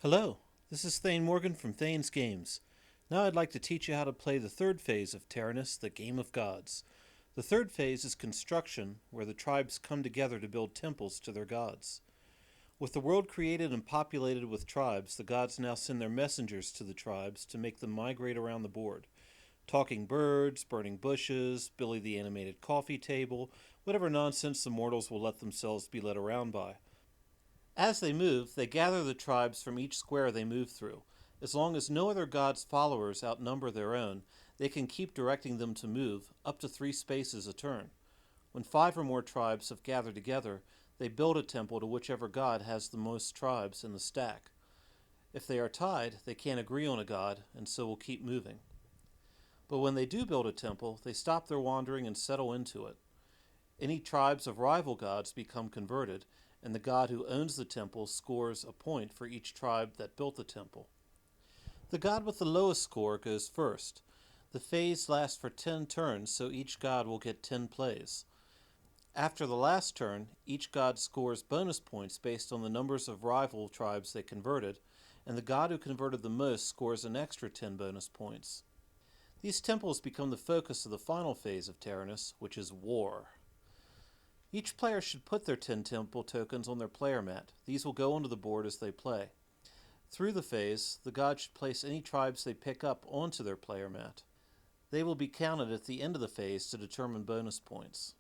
Hello, this is Thane Morgan from Thane's Games. Now I'd like to teach you how to play the third phase of Terrenus, the Game of Gods. The third phase is construction, where the tribes come together to build temples to their gods. With the world created and populated with tribes, the gods now send their messengers to the tribes to make them migrate around the board. Talking birds, burning bushes, Billy the animated coffee table, whatever nonsense the mortals will let themselves be led around by. As they move, they gather the tribes from each square they move through. As long as no other god's followers outnumber their own, they can keep directing them to move, up to 3 spaces a turn. When 5 or more tribes have gathered together, they build a temple to whichever god has the most tribes in the stack. If they are tied, they can't agree on a god, and so will keep moving. But when they do build a temple, they stop their wandering and settle into it. Any tribes of rival gods become converted, and the god who owns the temple scores a point for each tribe that built the temple. The god with the lowest score goes first. The phase lasts for 10 turns, so each god will get 10 plays. After the last turn, each god scores bonus points based on the numbers of rival tribes they converted, and the god who converted the most scores an extra 10 bonus points. These temples become the focus of the final phase of Terrenus, which is war. Each player should put their 10 temple tokens on their player mat. These will go onto the board as they play. Through the phase, the gods should place any tribes they pick up onto their player mat. They will be counted at the end of the phase to determine bonus points.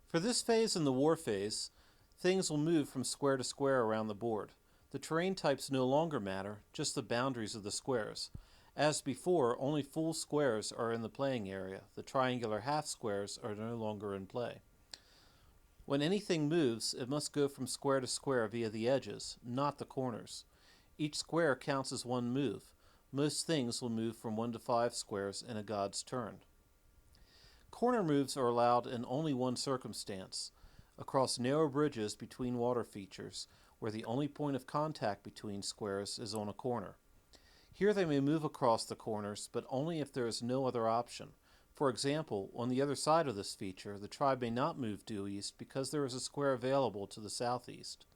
For this phase and the war phase, things will move from square to square around the board. The terrain types no longer matter, just the boundaries of the squares. As before, only full squares are in the playing area. The triangular half squares are no longer in play. When anything moves, it must go from square to square via the edges, not the corners. Each square counts as one move. Most things will move from 1 to 5 squares in a god's turn. Corner moves are allowed in only one circumstance: across narrow bridges between water features, where the only point of contact between squares is on a corner. Here they may move across the corners, but only if there is no other option. For example, on the other side of this feature, the tribe may not move due east because there is a square available to the southeast.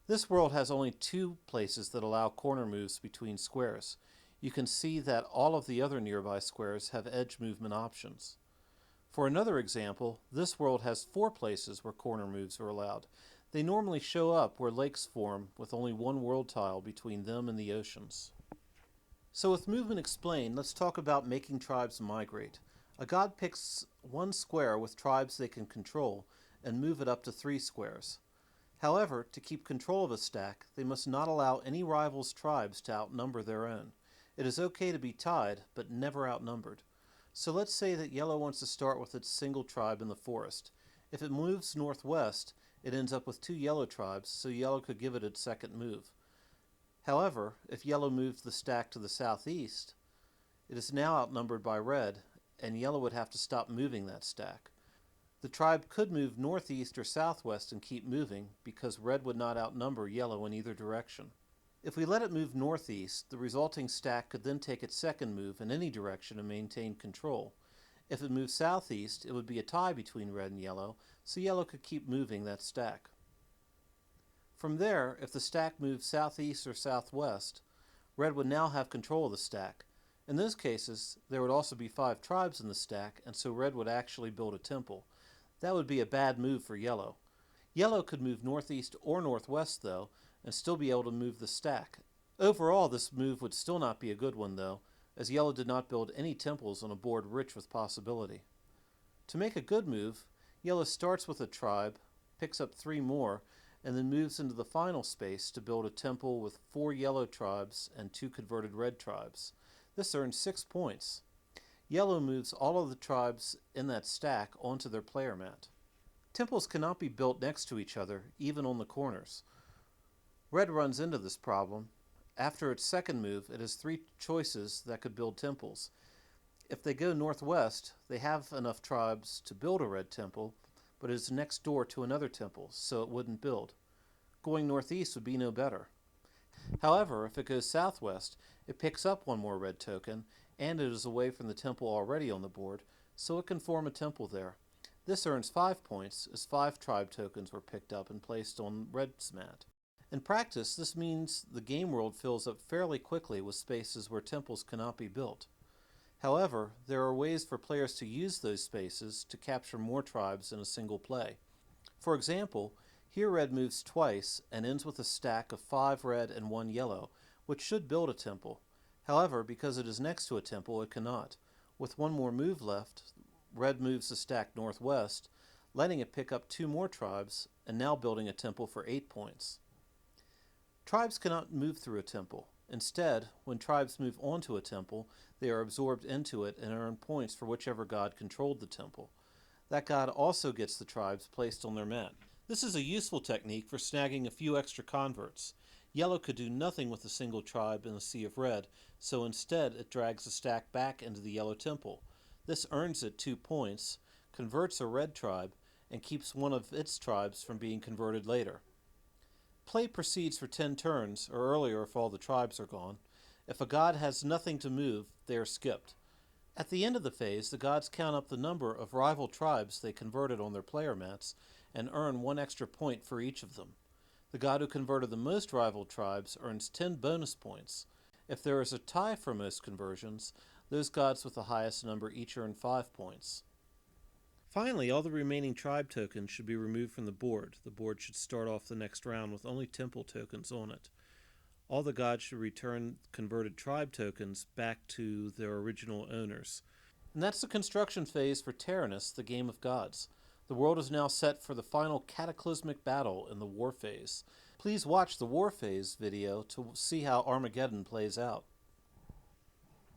This world has only 2 places that allow corner moves between squares. You can see that all of the other nearby squares have edge movement options. For another example, this world has 4 places where corner moves are allowed. They normally show up where lakes form with only one world tile between them and the oceans. So with movement explained, let's talk about making tribes migrate. A god picks 1 square with tribes they can control and move it up to 3 squares. However, to keep control of a stack, they must not allow any rivals' tribes to outnumber their own. It is okay to be tied, but never outnumbered. So let's say that yellow wants to start with its single tribe in the forest. If it moves northwest, it ends up with 2 yellow tribes, so yellow could give it its second move. However, if yellow moves the stack to the southeast, it is now outnumbered by red, and yellow would have to stop moving that stack. The tribe could move northeast or southwest and keep moving, because red would not outnumber yellow in either direction. If we let it move northeast, the resulting stack could then take its second move in any direction and maintain control. If it moved southeast, it would be a tie between red and yellow, so yellow could keep moving that stack. From there, if the stack moved southeast or southwest, red would now have control of the stack. In those cases, there would also be 5 tribes in the stack, and so red would actually build a temple. That would be a bad move for yellow. Yellow could move northeast or northwest, though, and still be able to move the stack. Overall, this move would still not be a good one, though, as yellow did not build any temples on a board rich with possibility. To make a good move, yellow starts with a tribe, picks up 3 more, and then moves into the final space to build a temple with 4 yellow tribes and 2 converted red tribes. This earns 6 points. Yellow moves all of the tribes in that stack onto their player mat. Temples cannot be built next to each other, even on the corners. Red runs into this problem. After its second move, it has 3 choices that could build temples. If they go northwest, they have enough tribes to build a red temple, but it is next door to another temple, so it wouldn't build. Going northeast would be no better. However, if it goes southwest, it picks up 1 more red token, and it is away from the temple already on the board, so it can form a temple there. This earns 5 points, as 5 tribe tokens were picked up and placed on red's mat. In practice, this means the game world fills up fairly quickly with spaces where temples cannot be built. However, there are ways for players to use those spaces to capture more tribes in a single play. For example, here red moves twice and ends with a stack of 5 red and 1 yellow, which should build a temple. However, because it is next to a temple, it cannot. With one more move left, red moves the stack northwest, letting it pick up 2 more tribes, and now building a temple for 8 points. Tribes cannot move through a temple. Instead, when tribes move onto a temple, they are absorbed into it and earn points for whichever god controlled the temple. That god also gets the tribes placed on their mat. This is a useful technique for snagging a few extra converts. Yellow could do nothing with a single tribe in a sea of red, so instead it drags the stack back into the yellow temple. This earns it 2 points, converts a red tribe, and keeps one of its tribes from being converted later. Play proceeds for 10 turns, or earlier if all the tribes are gone. If a god has nothing to move, they are skipped. At the end of the phase, the gods count up the number of rival tribes they converted on their player mats and earn 1 extra point for each of them. The god who converted the most rival tribes earns 10 bonus points. If there is a tie for most conversions, those gods with the highest number each earn 5 points. Finally, all the remaining tribe tokens should be removed from the board. The board should start off the next round with only temple tokens on it. All the gods should return converted tribe tokens back to their original owners. And that's the construction phase for Terrenus, the Game of Gods. The world is now set for the final cataclysmic battle in the war phase. Please watch the war phase video to see how Armageddon plays out.